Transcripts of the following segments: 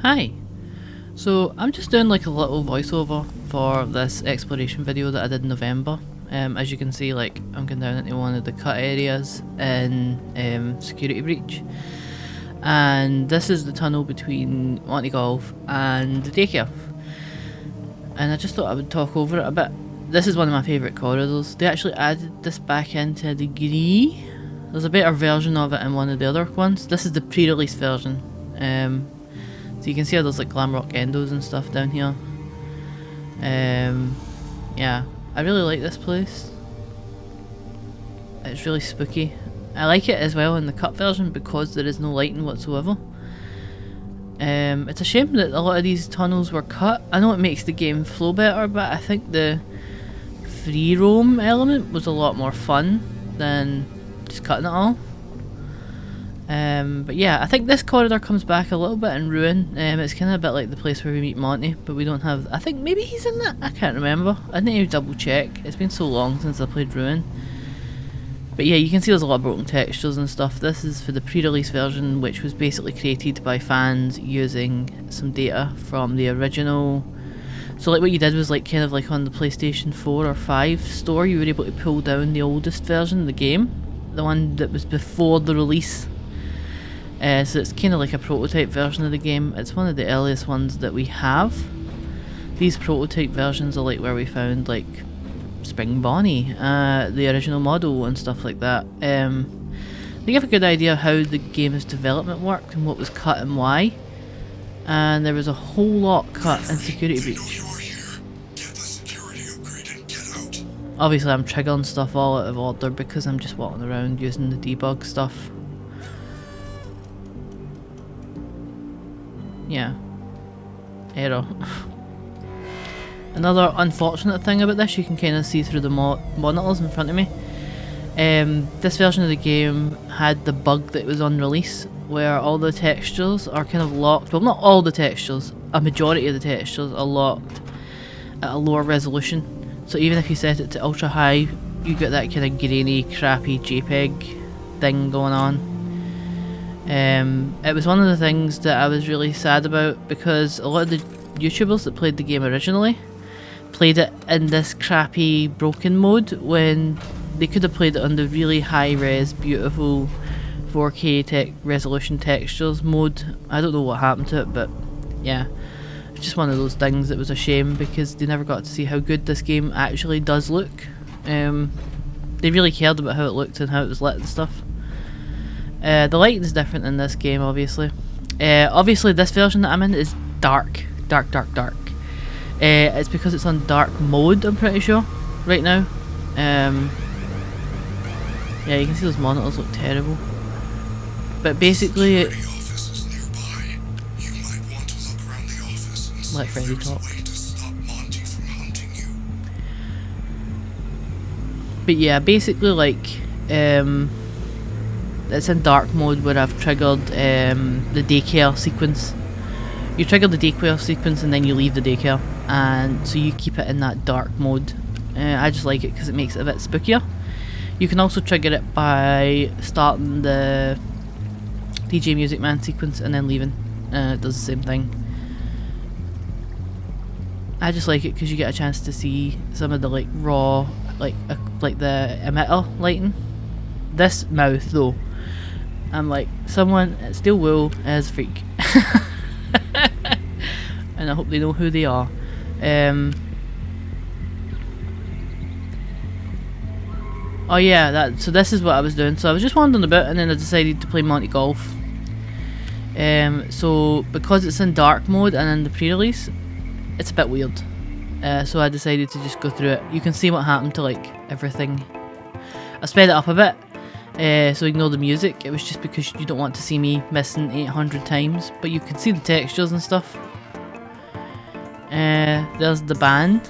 Hi. So I'm just doing like a little voiceover for this exploration video that I did in November. As you can see, like I'm going down into one of the cut areas in Security Breach, and this is the tunnel between Monty Golf and the daycare. And I just thought I would talk over it a bit. This is one of my favourite corridors. They actually added this back into a degree. There's a better version of it in one of the other ones. This is the pre-release version. So you can see how there's like glam rock endos and stuff down here. Yeah, I really like this place. It's really spooky. I like it as well in the cut version because there is no lighting whatsoever. It's a shame that a lot of these tunnels were cut. I know it makes the game flow better, but I think the free roam element was a lot more fun than just cutting it all. But yeah, I think this corridor comes back a little bit in Ruin. It's kind of a bit like the place where we meet Monty, but we don't have... I think maybe he's in that? I can't remember. I need to double check. It's been so long since I played Ruin. But yeah, you can see there's a lot of broken textures and stuff. This is for the pre-release version, which was basically created by fans using some data from the original. So like what you did was like kind of like on the PlayStation 4 or 5 store, you were able to pull down the oldest version of the game. The one that was before the release. So it's kind of like a prototype version of the game. It's one of the earliest ones that we have. These prototype versions are like where we found like Spring Bonnie, the original model and stuff like that. They give a good idea how the game's development worked and what was cut and why. And there was a whole lot cut in Security Breach. Obviously I'm triggering stuff all out of order because I'm just walking around using the debug stuff. Yeah. Error. Another unfortunate thing about this, you can kind of see through the monitors in front of me. This version of the game had the bug that was on release, where all the textures are kind of locked. Well, not all the textures, a majority of the textures are locked at a lower resolution. So even if you set it to ultra high, you get that kind of grainy, crappy JPEG thing going on. It was one of the things that I was really sad about because a lot of the YouTubers that played the game originally played it in this crappy broken mode when they could have played it on the really high res, beautiful 4K resolution textures mode. I don't know what happened to it, but yeah, it's just one of those things that was a shame because they never got to see how good this game actually does look. They really cared about how it looked and how it was lit and stuff. The lighting is different in this game, obviously. Obviously, this version that I'm in is dark. It's because it's on dark mode, I'm pretty sure, right now. Yeah, you can see those monitors look terrible. But basically, let Freddy talk. But yeah, basically, like, it's in dark mode where I've triggered the daycare sequence. You trigger the daycare sequence and then you leave the daycare, and so you keep it in that dark mode. I just like it because it makes it a bit spookier. You can also trigger it by starting the DJ Music Man sequence and then leaving. It does the same thing. I just like it because you get a chance to see some of the like raw, like the emitter lighting. This mouth though, I'm like, someone at Steel Wool is a freak. And I hope they know who they are. Oh yeah, so this is what I was doing. So I was just wandering about and then I decided to play Monty Golf. So because it's in dark mode and in the pre-release, it's a bit weird. So I decided to just go through it. You can see what happened to like everything. I sped it up a bit. So ignore the music. It was just because you don't want to see me missing 800 times. But you can see the textures and stuff. There's the band.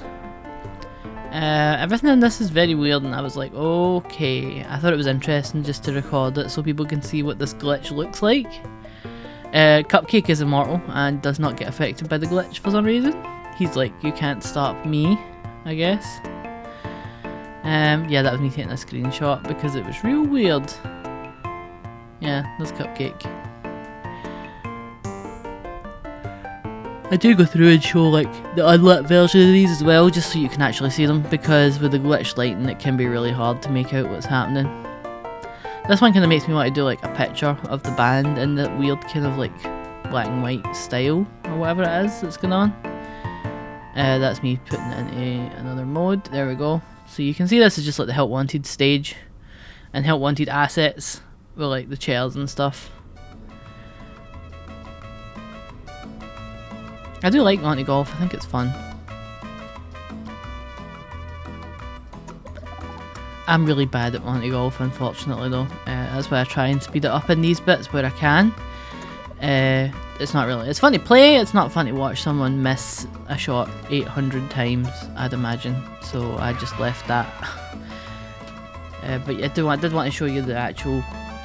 Everything in this is very weird, and I was like, okay. I thought it was interesting just to record it so people can see what this glitch looks like. Cupcake is immortal and does not get affected by the glitch for some reason. He's like, you can't stop me, I guess. Yeah, that was me taking a screenshot because it was real weird. Yeah, there's Cupcake. I do go through and show like the unlit version of these as well, just so you can actually see them, because with the glitch lighting it can be really hard to make out what's happening. This one kind of makes me want to do like a picture of the band in the weird kind of like black and white style or whatever it is that's going on. That's me putting it into another mode. There we go. So you can see this is just like the Help Wanted stage and Help Wanted assets with like the chairs and stuff. I do like Monty Golf, I think it's fun. I'm really bad at Monty Golf, unfortunately though. That's why I try and speed it up in these bits where I can. It's not really, it's fun to play, it's not fun to watch someone miss a shot 800 times, I'd imagine. So I just left that. But I did want to show you the actual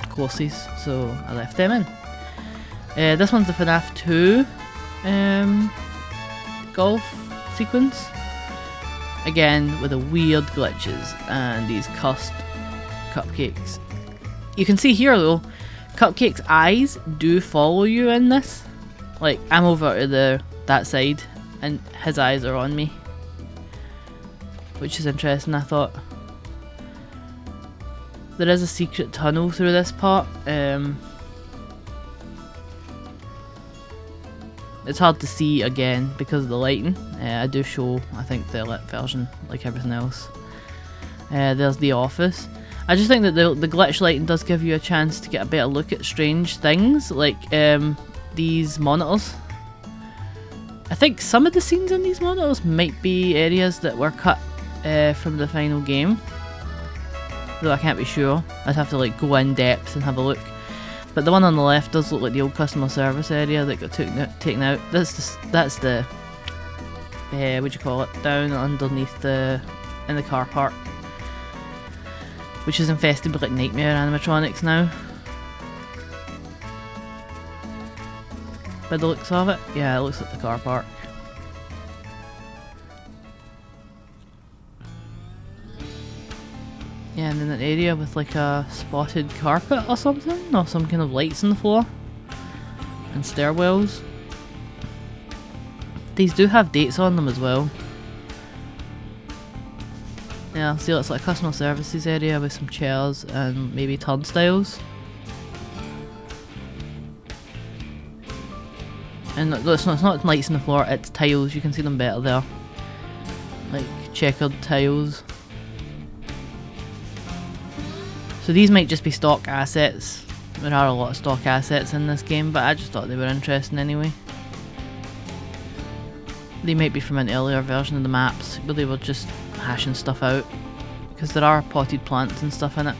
courses, so I left them in. This one's the FNAF 2 golf sequence. Again, with the weird glitches and these cursed cupcakes. You can see here though, Cupcake's eyes do follow you in this. Like, I'm over to that side and his eyes are on me. Which is interesting, I thought. There is a secret tunnel through this part. It's hard to see again because of the lighting. I do show, I think, the lit version like everything else. There's the office. I just think that the glitch lighting does give you a chance to get a better look at strange things, like these monitors. I think some of the scenes in these monitors might be areas that were cut from the final game, though I can't be sure. I'd have to like go in depth and have a look. But the one on the left does look like the old customer service area that got taken out. That's the what do you call it? Down underneath in the car park, which is infested with like nightmare animatronics now. By the looks of it, yeah, it looks like the car park. Yeah, and then an area with like a spotted carpet or something, or some kind of lights on the floor, and stairwells. These do have dates on them as well. Yeah, see, it's like a customer services area with some chairs and maybe turnstiles. And it's not lights on the floor, it's tiles, you can see them better there. Like checkered tiles. So these might just be stock assets. There are a lot of stock assets in this game, but I just thought they were interesting anyway. They might be from an earlier version of the maps, where they were just hashing stuff out, because there are potted plants and stuff in it.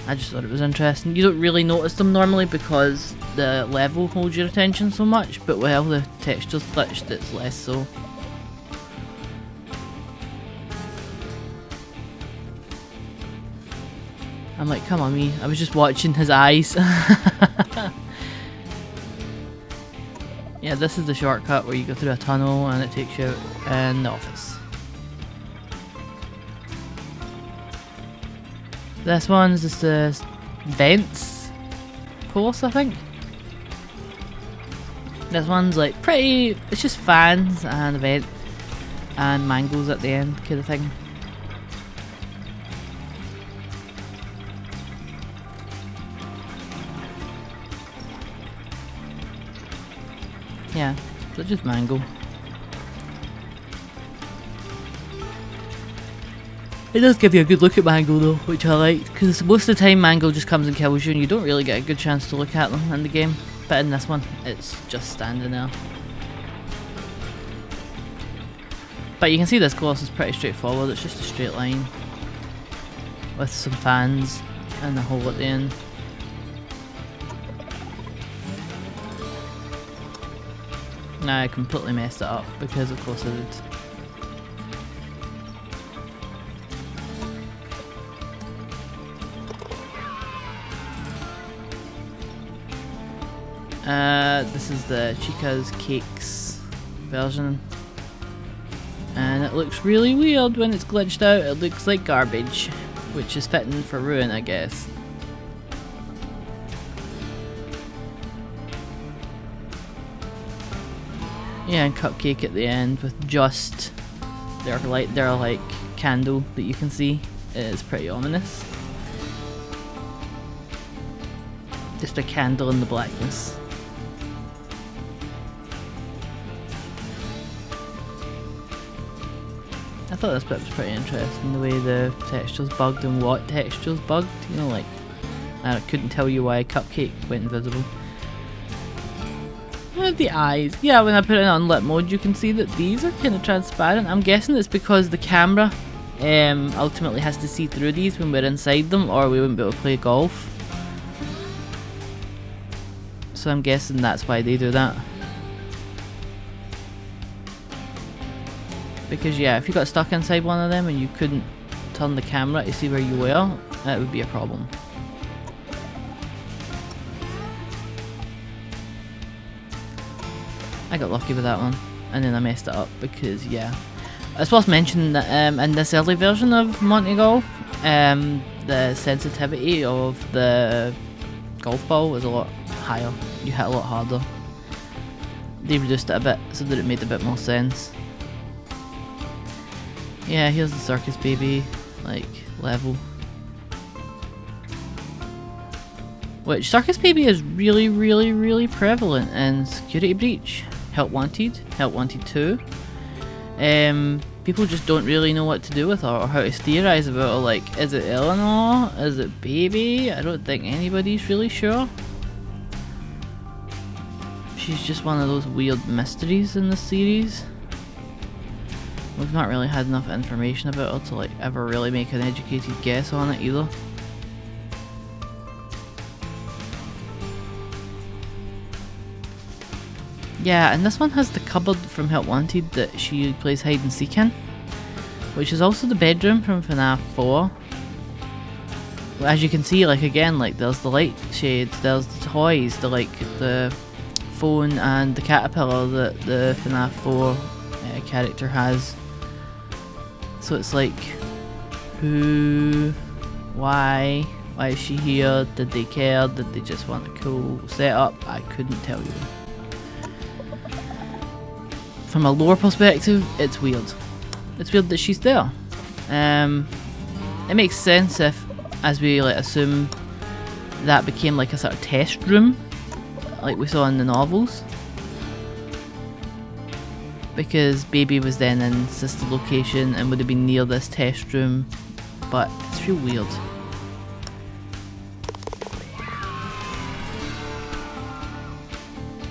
I just thought it was interesting. You don't really notice them normally because the level holds your attention so much, but with all the textures glitched, it's less so. I'm like, come on me, I was just watching his eyes. Yeah, this is the shortcut where you go through a tunnel and it takes you out in the office. This one's just the vents course, I think. This one's like pretty, it's just fans and a vent and mangoes at the end kind of thing. Yeah, so just mango. It does give you a good look at Mango though, which I liked, because most of the time Mango just comes and kills you and you don't really get a good chance to look at them in the game. But in this one, it's just standing there. But you can see this course is pretty straightforward, it's just a straight line with some fans and a hole at the end. Now I completely messed it up because of course I did. This is the Chica's Cakes version, and it looks really weird when it's glitched out. It looks like garbage, which is fitting for Ruin, I guess. Yeah, and cupcake at the end with just their like candle that you can see. It is pretty ominous. Just a candle in the blackness. I thought this bit was pretty interesting, the way the textures bugged and what textures bugged. You know, like, I couldn't tell you why Cupcake went invisible. The eyes. Yeah, when I put it in unlit mode, you can see that these are kind of transparent. I'm guessing it's because the camera ultimately has to see through these when we're inside them, or we wouldn't be able to play golf. So I'm guessing that's why they do that. Because yeah, if you got stuck inside one of them and you couldn't turn the camera to see where you were, that would be a problem. I got lucky with that one, and then I messed it up because yeah. It's worth mentioning that in this early version of Monty Golf, the sensitivity of the golf ball was a lot higher. You hit a lot harder. They reduced it a bit so that it made a bit more sense. Yeah, here's the circus baby, like, level. Which, circus baby is really prevalent in Security Breach, Help Wanted, Help Wanted 2. People just don't really know what to do with her or how to theorise about her, like, is it Eleanor? Is it baby? I don't think anybody's really sure. She's just one of those weird mysteries in the series. We've not really had enough information about her to like ever really make an educated guess on it either. Yeah, and this one has the cupboard from Help Wanted that she plays hide and seek in, which is also the bedroom from FNAF 4. As you can see, like again, like there's the light shades, there's the toys, the phone and the caterpillar that the FNAF 4 character has. So it's like, who, why is she here? Did they care? Did they just want a cool setup? I couldn't tell you. From a lore perspective, it's weird. It's weird that she's there. It makes sense if, as we like assume, that became like a sort of test room, like we saw in the novels. Because baby was then in sister location and would have been near this test room, but it's real weird.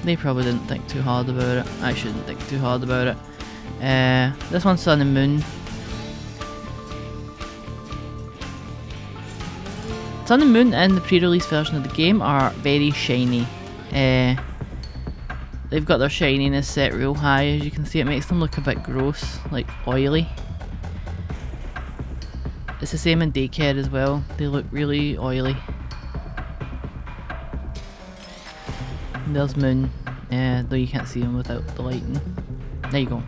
They probably didn't think too hard about it. I shouldn't think too hard about it. This one's Sun and Moon. Sun and Moon in the pre-release version of the game are very shiny. They've got their shininess set real high, as you can see. It makes them look a bit gross, like oily. It's the same in Daycare as well. They look really oily. And there's Moon, though you can't see him without the lighting. There you go.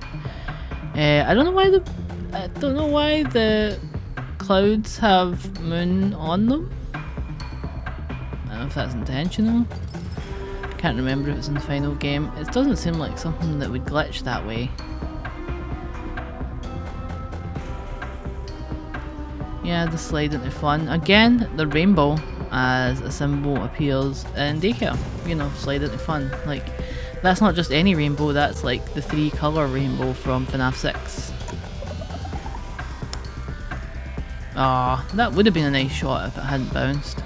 I don't know why the clouds have Moon on them. I don't know if that's intentional. Can't remember if it's in the final game. It doesn't seem like something that would glitch that way. Yeah, the slide into fun. Again, the rainbow as a symbol appears in Daycare. You know, slide into fun. Like, that's not just any rainbow, that's like the 3-colour rainbow from FNAF 6. Ah, that would have been a nice shot if it hadn't bounced.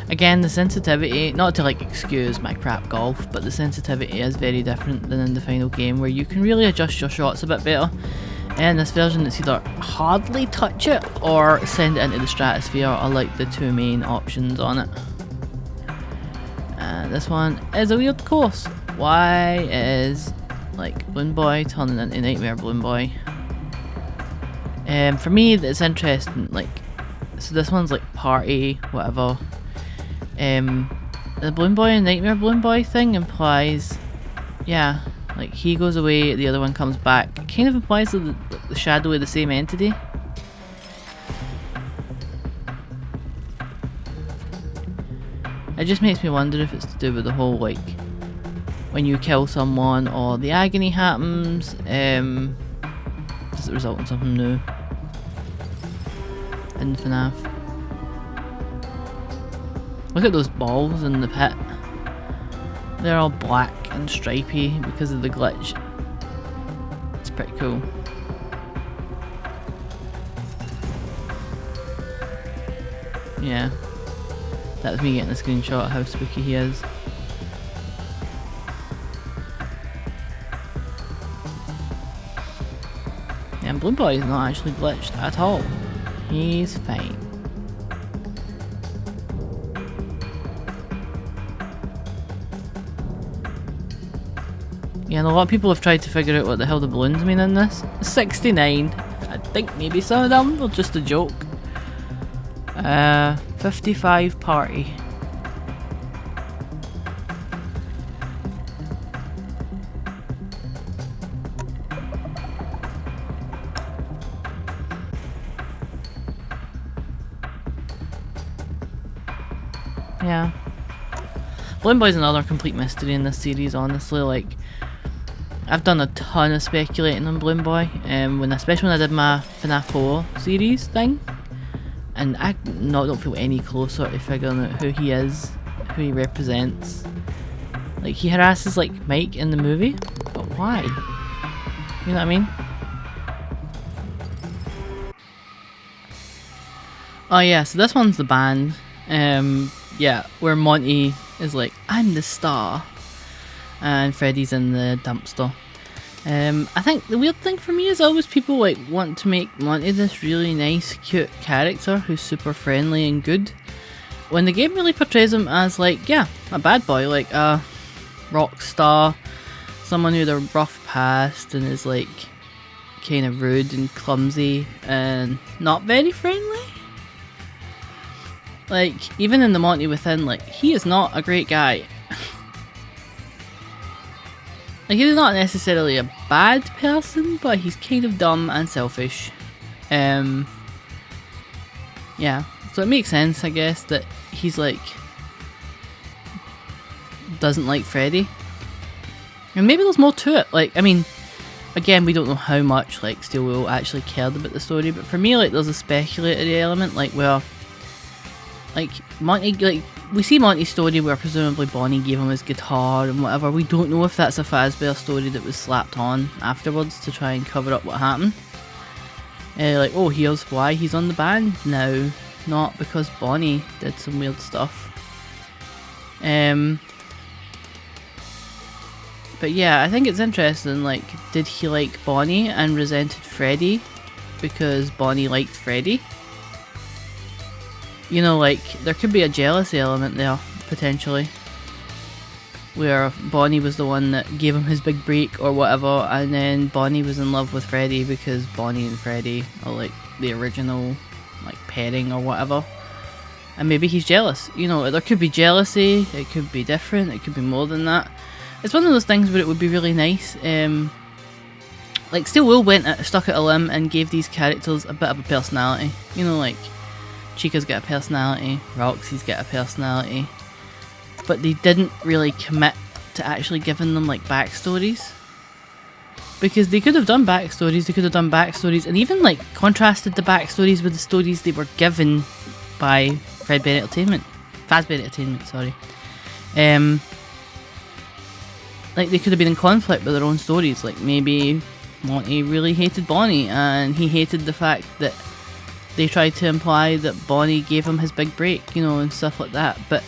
Again, the sensitivity, not to like excuse my crap golf, but the sensitivity is very different than in the final game, where you can really adjust your shots a bit better. In this version, it's either hardly touch it or send it into the stratosphere are like the two main options on it. And this one is a weird course. Why is like Balloon Boy turning into Nightmare Balloon Boy? For me, it's interesting. Like, so this one's like party, whatever. The Balloon Boy and Nightmare Balloon Boy thing implies, yeah, like he goes away, the other one comes back. It kind of implies that the shadow of the same entity. It just makes me wonder if it's to do with the whole, like, when you kill someone or the agony happens, does it result in something new in FNAF? Look at those balls in the pit. They're all black and stripy because of the glitch. It's pretty cool. Yeah. That's me getting a screenshot of how spooky he is. Yeah, and Blue Boy is not actually glitched at all. He's fine. Yeah, and a lot of people have tried to figure out what the hell the balloons mean in this. 69. I think maybe some of them were just a joke. 55 party. Yeah. Balloon Boy's another complete mystery in this series, honestly. Like, I've done a ton of speculating on Balloon Boy, especially when I did my FNAF 4 series thing. And I don't feel any closer to figuring out who he is, who he represents. Like, he harasses, like, Mike in the movie, but why? You know what I mean? Oh yeah, so this one's the band. Yeah, where Monty is like, I'm the star, and Freddy's in the dumpster. I think the weird thing for me is always people like want to make Monty this really nice, cute character who's super friendly and good, when the game really portrays him as like, yeah, a bad boy, like a rock star, someone who had a rough past and is like kind of rude and clumsy and not very friendly. Like, even in the Monty Within, like, he is not a great guy. Like, he's not necessarily a bad person, but he's kind of dumb and selfish. Yeah, so it makes sense, I guess, that he's like, doesn't like Freddy. And maybe there's more to it. Like, I mean, again, we don't know how much, like, Steel Wool actually cared about the story, but for me, like, there's a speculatory element, like, where, like, Monty, like, we see Monty's story where presumably Bonnie gave him his guitar and whatever. We don't know if that's a Fazbear story that was slapped on afterwards to try and cover up what happened. Like, oh, here's why he's on the band now, not because Bonnie did some weird stuff. But yeah, I think it's interesting, like, did he like Bonnie and resented Freddy because Bonnie liked Freddy? You know, like, there could be a jealousy element there, potentially. Where Bonnie was the one that gave him his big break or whatever, and then Bonnie was in love with Freddy because Bonnie and Freddy are like the original, like, pairing or whatever. And maybe he's jealous. You know, there could be jealousy, it could be different, it could be more than that. It's one of those things where it would be really nice. Like, Steel Wool stuck at a limb and gave these characters a bit of a personality. You know, like, Chica's got a personality, Roxy's got a personality, but they didn't really commit to actually giving them like backstories, because they could have done backstories, and even like contrasted the backstories with the stories they were given by Fazbear Entertainment, sorry. Like, they could have been in conflict with their own stories. Like, maybe Monty really hated Bonnie and he hated the fact that they tried to imply that Bonnie gave him his big break, you know, and stuff like that, but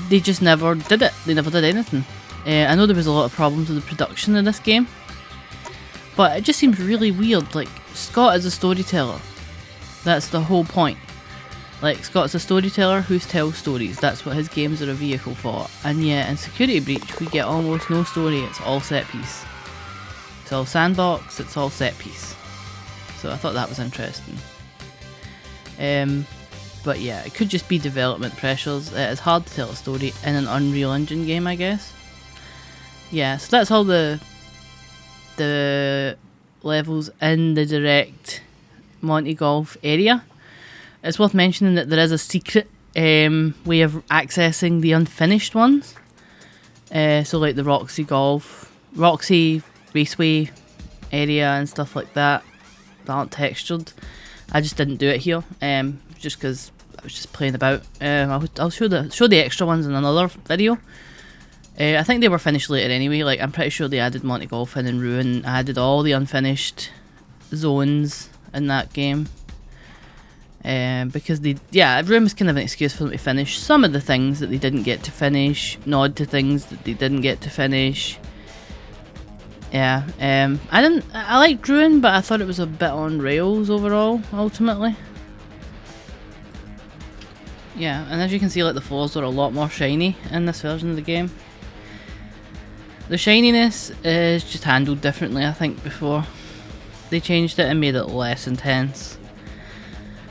they just never did it. They never did anything. I know there was a lot of problems with the production of this game, but it just seems really weird. Like, Scott is a storyteller. That's the whole point. Like, Scott's a storyteller who tells stories. That's what his games are a vehicle for. And yet, in Security Breach, we get almost no story. It's all set piece. It's all sandbox. It's all set piece. So I thought that was interesting. But yeah, it could just be development pressures. It's hard to tell a story in an Unreal Engine game, I guess. Yeah, so that's all the levels in the direct Monty Golf area. It's worth mentioning that there is a secret way of accessing the unfinished ones. So like the Roxy Raceway area and stuff like that aren't textured. I just didn't do it here, just because I was just playing about. I'll show the extra ones in another video. I think they were finished later anyway. Like, I'm pretty sure they added Monty Golf in and Ruin, added all the unfinished zones in that game. Because Ruin was kind of an excuse for them to finish some of the things that they didn't get to finish, nod to things that they didn't get to finish. Yeah, I liked Ruin, but I thought it was a bit on rails overall, ultimately. Yeah, and as you can see, like, the floors are a lot more shiny in this version of the game. The shininess is just handled differently, I think, before they changed it and made it less intense.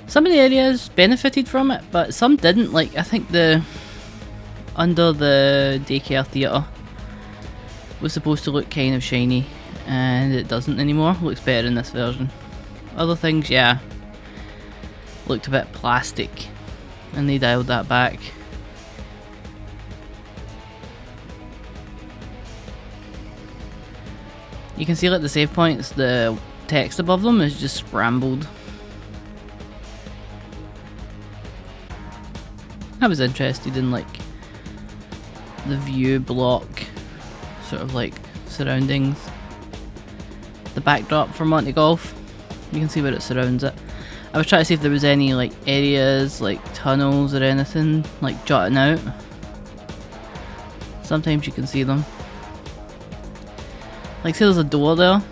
Some of the areas benefited from it, but some didn't. Like, I think under the daycare theatre was supposed to look kind of shiny, and it doesn't anymore. It looks better in this version. Other things, yeah, looked a bit plastic, and they dialed that back. You can see, like, the save points, the text above them is just scrambled. I was interested in, like, the view block sort of like surroundings. The backdrop for Monty Golf, you can see where it surrounds it. I was trying to see if there was any like areas, like tunnels or anything like jutting out. Sometimes you can see them. Like, see, there's a door there.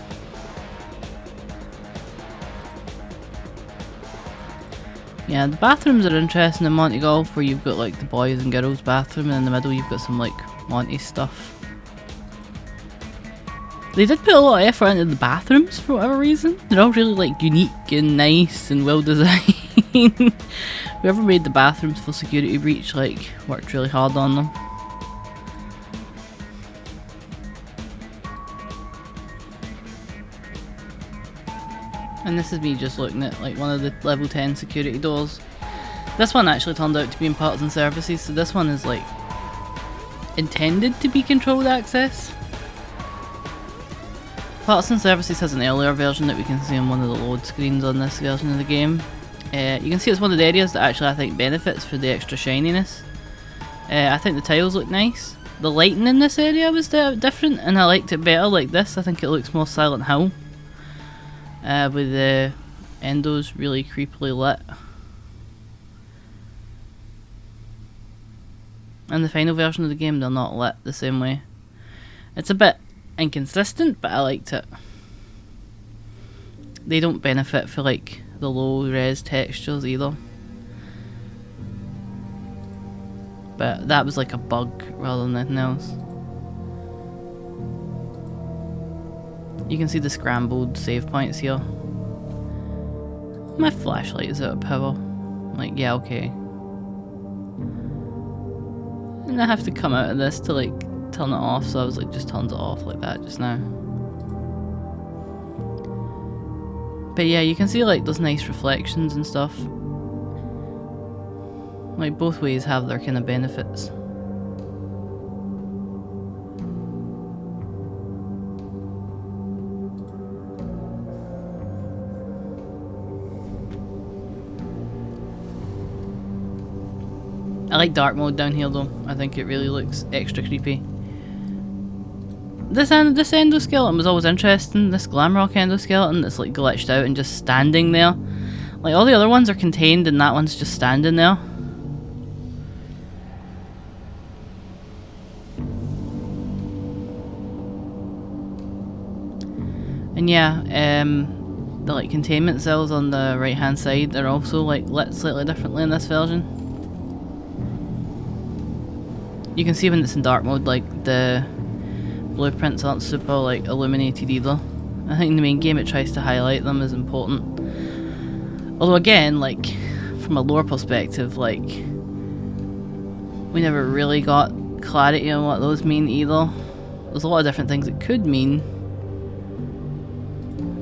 Yeah, the bathrooms are interesting in Monty Golf, where you've got like the boys and girls bathroom, and in the middle you've got some like Monty stuff. They did put a lot of effort into the bathrooms for whatever reason. They're all really like unique and nice and well designed. Whoever made the bathrooms for Security Breach like worked really hard on them. And this is me just looking at like one of the level 10 security doors. This one actually turned out to be in parts and services, so this one is like intended to be controlled access. Parts and Services has an earlier version that we can see on one of the load screens on this version of the game. You can see it's one of the areas that actually I think benefits for the extra shininess. I think the tiles look nice. The lighting in this area was different, and I liked it better like this. I think it looks more Silent Hill, with the endos really creepily lit. In the final version of the game, they're not lit the same way. It's a bit inconsistent, but I liked it. They don't benefit for like the low res textures either, but that was like a bug rather than anything else. You can see the scrambled save points here. My flashlight is out of power. Like, yeah, okay. And I have to come out of this to like turn it off, so I was like, just turned it off like that just now. But yeah, you can see like those nice reflections and stuff. Like, both ways have their kind of benefits. I like dark mode down here though. I think it really looks extra creepy. This endoskeleton was always interesting. This Glamrock endoskeleton that's like glitched out and just standing there. Like, all the other ones are contained and that one's just standing there. And yeah, the like containment cells on the right hand side are also like lit slightly differently in this version. You can see when it's in dark mode, like the blueprints aren't super like illuminated either. I think in the main game it tries to highlight them as important. Although again, like from a lore perspective, like we never really got clarity on what those mean either. There's a lot of different things it could mean.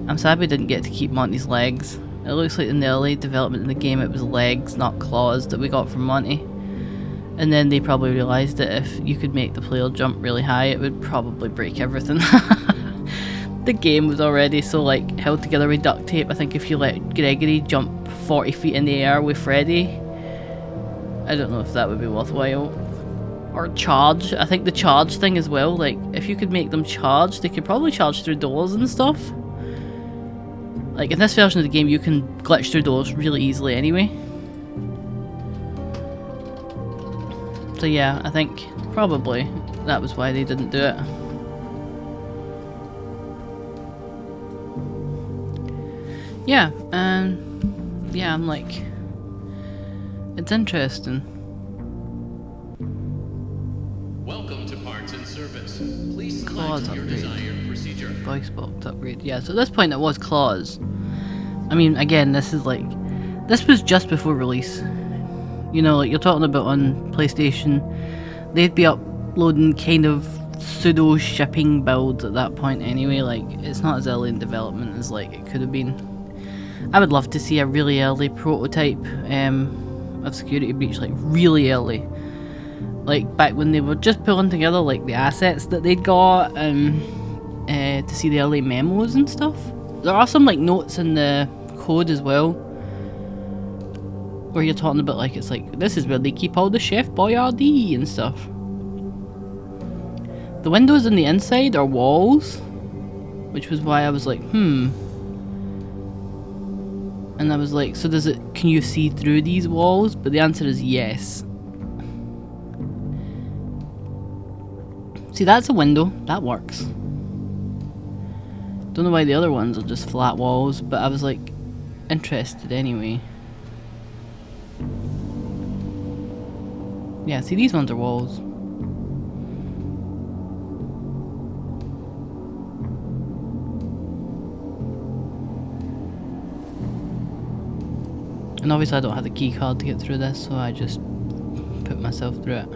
I'm sad we didn't get to keep Monty's legs. It looks like in the early development in the game it was legs, not claws, that we got from Monty. And then they probably realised that if you could make the player jump really high, it would probably break everything. The game was already so like held together with duct tape. I think if you let Gregory jump 40 feet in the air with Freddy, I don't know if that would be worthwhile. Or charge. I think the charge thing as well, like if you could make them charge, they could probably charge through doors and stuff. Like in this version of the game you can glitch through doors really easily anyway. So yeah, I think probably that was why they didn't do it. Yeah, and yeah, I'm like, it's interesting. Welcome to Parts and Service. Please Claws select your upgrade. desired procedure. Voice box upgrade. Yeah, so at this point it was claws. I mean, again, this is like, this was just before release. You know, like you're talking about on PlayStation, they'd be uploading kind of pseudo shipping builds at that point anyway. Like, it's not as early in development as like it could have been. I would love to see a really early prototype of Security Breach, like really early. Like back when they were just pulling together like the assets that they'd got to see the early memos and stuff. There are some like notes in the code as well where you're talking about like, it's like, this is where they keep all the Chef Boyardee and stuff. The windows on the inside are walls, which was why I was like, and I was like, so does it, can you see through these walls? But the answer is yes. See, that's a window. That works. Don't know why the other ones are just flat walls, but I was like, interested anyway. Yeah, see, these ones are walls. And obviously I don't have the key card to get through this, so I just put myself through it.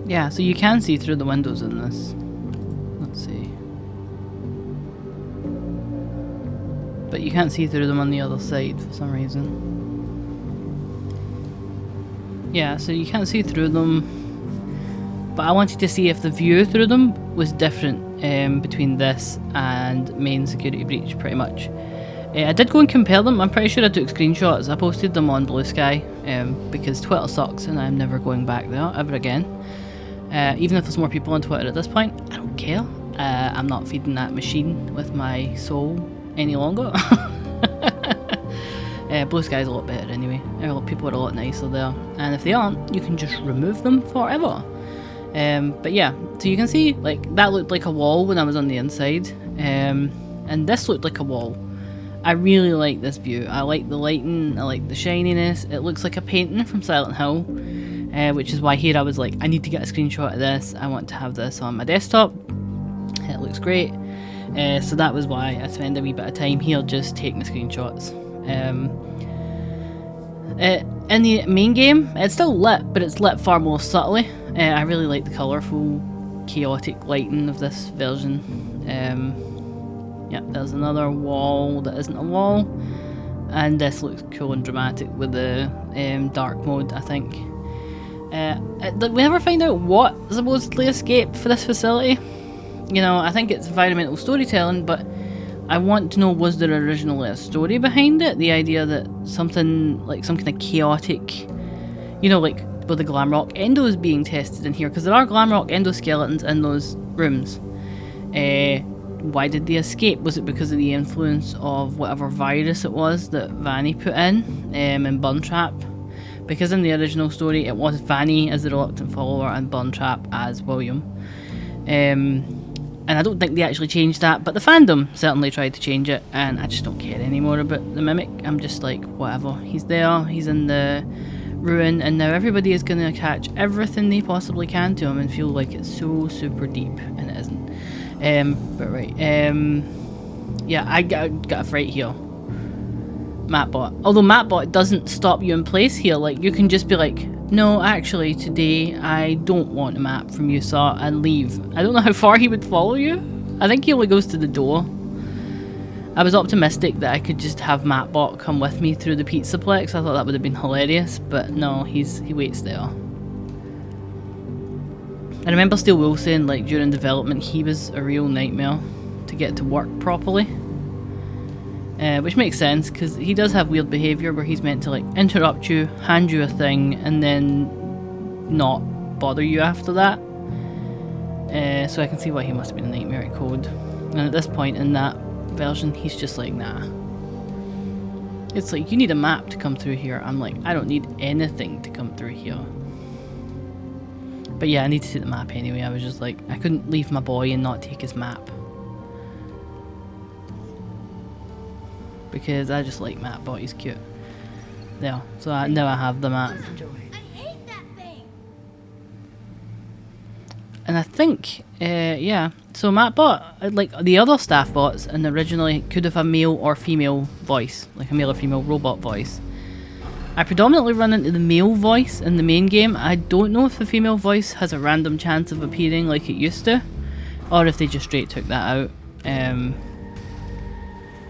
Yeah, so you can see through the windows in this. Let's see. But you can't see through them on the other side for some reason. Yeah, so you can't see through them, but I wanted to see if the view through them was different between this and main Security Breach, pretty much. I did go and compare them. I'm pretty sure I took screenshots. I posted them on Blue Sky because Twitter sucks and I'm never going back there ever again. Even if there's more people on Twitter at this point, I don't care. I'm not feeding that machine with my soul any longer. Blue Sky's a lot better anyway. People are a lot nicer there, and if they aren't, you can just remove them forever. But yeah, so you can see like that looked like a wall when I was on the inside, and this looked like a wall. I really like this view. I like the lighting, I like the shininess. It looks like a painting from Silent Hill, which is why here I was like, I need to get a screenshot of this. I want to have this on my desktop. It looks great. So that was why I spend a wee bit of time here just taking the screenshots. In the main game, it's still lit, but it's lit far more subtly. I really like the colourful, chaotic lighting of this version. Yeah, there's another wall that isn't a wall, and this looks cool and dramatic with the dark mode, I think. We never find out what supposedly escaped for this facility. You know, I think it's environmental storytelling, but I want to know, was there originally a story behind it? The idea that something, like some kind of chaotic, you know, like with the Glamrock endos being tested in here, because there are Glamrock endoskeletons in those rooms. Why did they escape? Was it because of the influence of whatever virus it was that Vanny put in Burntrap? Because in the original story, it was Vanny as the reluctant follower and Burntrap as William. And I don't think they actually changed that, but the fandom certainly tried to change it, and I just don't care anymore about the Mimic. I'm just like, whatever. He's there, he's in the ruin, and now everybody is going to attach everything they possibly can to him and feel like it's so super deep, and it isn't. But right, yeah, I got a fright here. Mapbot. Although Mapbot doesn't stop you in place here. Like, you can just be like, no, actually, today I don't want a map from you, sir, and leave. I don't know how far he would follow you. I think he only goes to the door. I was optimistic that I could just have Mapbot come with me through the Pizzaplex. I thought that would have been hilarious, but no, he waits there. I remember Steel Wool saying, like, during development, he was a real nightmare to get to work properly. Which makes sense, because he does have weird behaviour where he's meant to, like, interrupt you, hand you a thing, and then not bother you after that. So I can see why he must have been a nightmare at code. And at this point in that version, he's just like, nah. It's like, you need a map to come through here. I'm like, I don't need anything to come through here. But yeah, I need to see the map anyway. I was just like, I couldn't leave my boy and not take his map. Because I just like Mapbot, he's cute. There, so now I have the map. I hate that thing. And I think, yeah, so Mapbot, like the other staff bots, and originally could have a male or female voice, like a male or female robot voice. I predominantly run into the male voice in the main game. I don't know if the female voice has a random chance of appearing like it used to, or if they just straight took that out.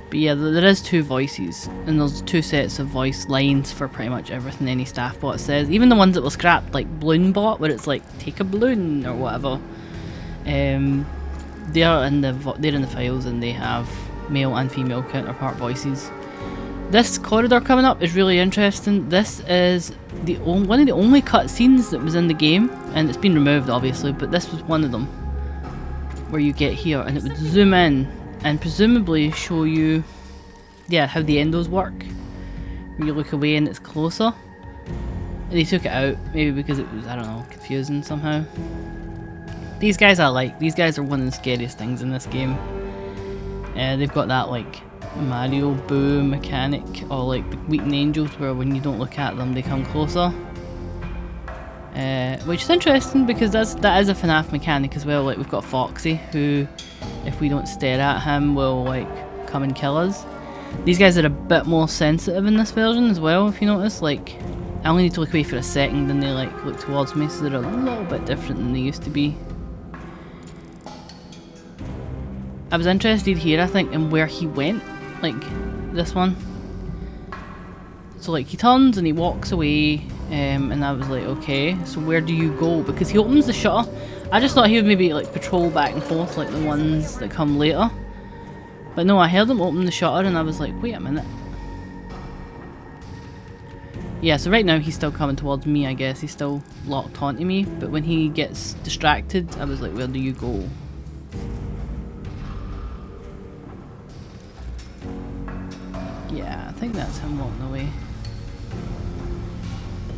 But yeah, there is two voices, and there's two sets of voice lines for pretty much everything any staff bot says. Even the ones that were scrapped, like Balloon Bot, where it's like, take a balloon, or whatever. They're in the files, and they have male and female counterpart voices. This corridor coming up is really interesting. This is one of the only cutscenes that was in the game, and it's been removed obviously, but this was one of them. Where you get here, and it would zoom in, and presumably show you, yeah, how the endos work. When you look away and it's closer. And they took it out, maybe because it was, I don't know, confusing somehow. These guys I like. These guys are one of the scariest things in this game. They've got that, like, Mario Boo mechanic, or like the Weeping Angels, where when you don't look at them they come closer. Which is interesting because that is a FNAF mechanic as well. Like, we've got Foxy, who, if we don't stare at him, will like come and kill us. These guys are a bit more sensitive in this version as well, if you notice. Like, I only need to look away for a second and they like look towards me, so they're a little bit different than they used to be. I was interested here, I think, in where he went. Like, this one. So like, he turns and he walks away, and I was like, okay, so where do you go? Because he opens the shutter. I just thought he would maybe like patrol back and forth like the ones that come later. But no, I heard him open the shutter and I was like, wait a minute. Yeah, so right now he's still coming towards me, I guess. He's still locked onto me. But when he gets distracted, I was like, where do you go? Yeah, I think that's him walking away.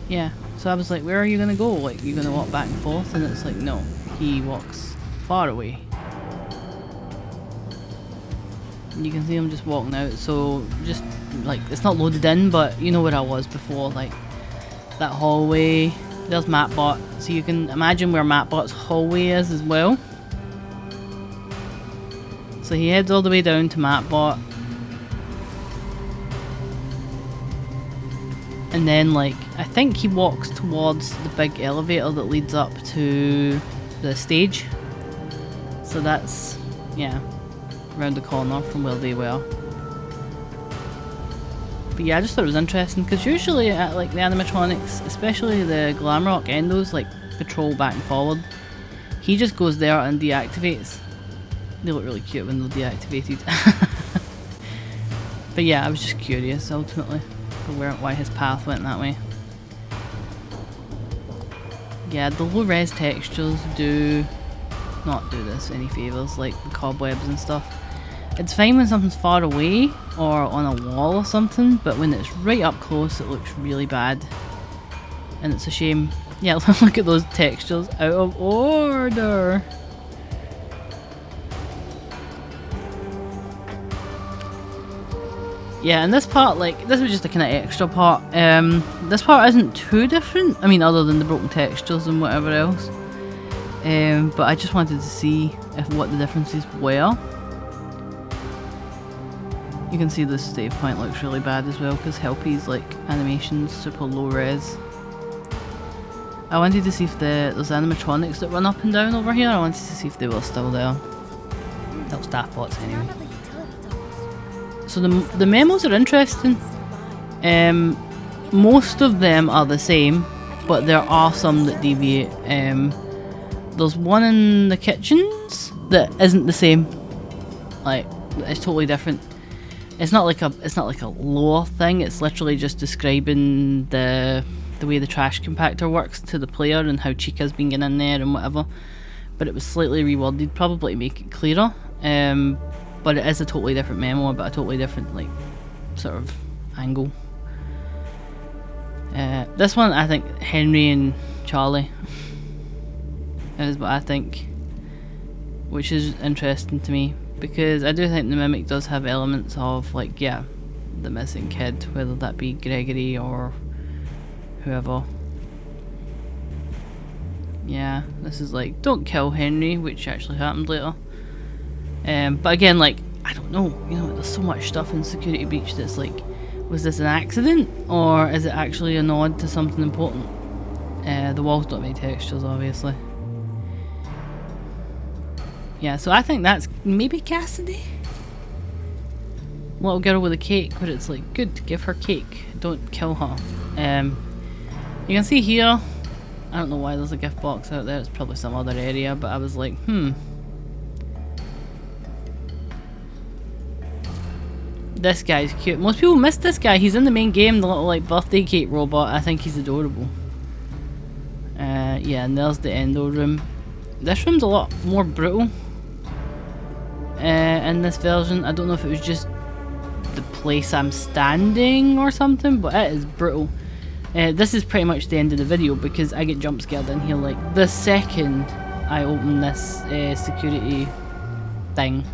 Yeah, so I was like, where are you gonna go? Like, you're gonna walk back and forth? And it's like, no, he walks far away. And you can see him just walking out, so just, like, it's not loaded in, but you know where I was before, like, that hallway. There's Mapbot, so you can imagine where Mapbot's hallway is as well. So he heads all the way down to Mapbot. And then, like, I think he walks towards the big elevator that leads up to the stage. So that's, yeah, around the corner from where they were. But yeah, I just thought it was interesting, because usually at, like, the animatronics, especially the Glamrock endos, like, patrol back and forward. He just goes there and deactivates. They look really cute when they're deactivated. But yeah, I was just curious, ultimately. Why his path went that way. Yeah, the low res textures do not do this any favours, like the cobwebs and stuff. It's fine when something's far away or on a wall or something, but when it's right up close it looks really bad. And it's a shame. Yeah, look at those textures, out of order. Yeah, and this part, like, this was just a kind of extra part. This part isn't too different, I mean, other than the broken textures and whatever else. But I just wanted to see what the differences were. You can see the save point looks really bad as well because Helpy's like animation's super low res. I wanted to see if those animatronics that run up and down over here, I wanted to see if they were still there. They're staff bots anyway. None of the utility dogs. So the memos are interesting. Most of them are the same, but there are some that deviate. There's one in the kitchens that isn't the same. Like, it's totally different. It's not like a lore thing. It's literally just describing the way the trash compactor works to the player and how Chica's been getting in there and whatever. But it was slightly reworded, probably to make it clearer. But it is a totally different memo about a totally different like sort of angle. This one, I think Henry and Charlie is what I think, which is interesting to me because I do think the Mimic does have elements of like, yeah, the missing kid, whether that be Gregory or whoever. Yeah, this is like, don't kill Henry, which actually happened later. But again, like, I don't know, you know, there's so much stuff in Security Breach that's like, was this an accident or is it actually a nod to something important? The walls don't have any textures, obviously. Yeah, so I think that's maybe Cassidy? Little girl with a cake, but it's like, good, give her cake, don't kill her. You can see here, I don't know why there's a gift box out there, it's probably some other area, but I was like, This guy's cute. Most people miss this guy, he's in the main game, the little like birthday cake robot. I think he's adorable. Yeah, and there's the endo room. This room's a lot more brutal in this version. I don't know if it was just the place I'm standing or something, but it is brutal. This is pretty much the end of the video because I get jump scared in here like the second I open this security thing.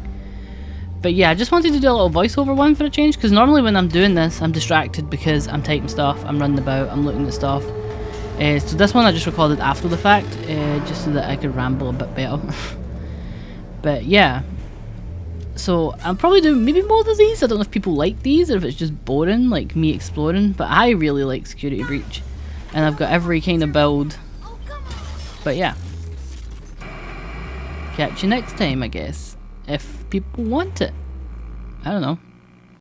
But yeah, I just wanted to do a little voiceover one for a change because normally when I'm doing this I'm distracted because I'm typing stuff, I'm running about, I'm looking at stuff. So this one I just recorded after the fact just so that I could ramble a bit better. But yeah, so I'll probably do maybe more of these. I don't know if people like these or if it's just boring like me exploring, but I really like Security Breach and I've got every kind of build. But yeah, catch you next time I guess, if people want it. I don't know.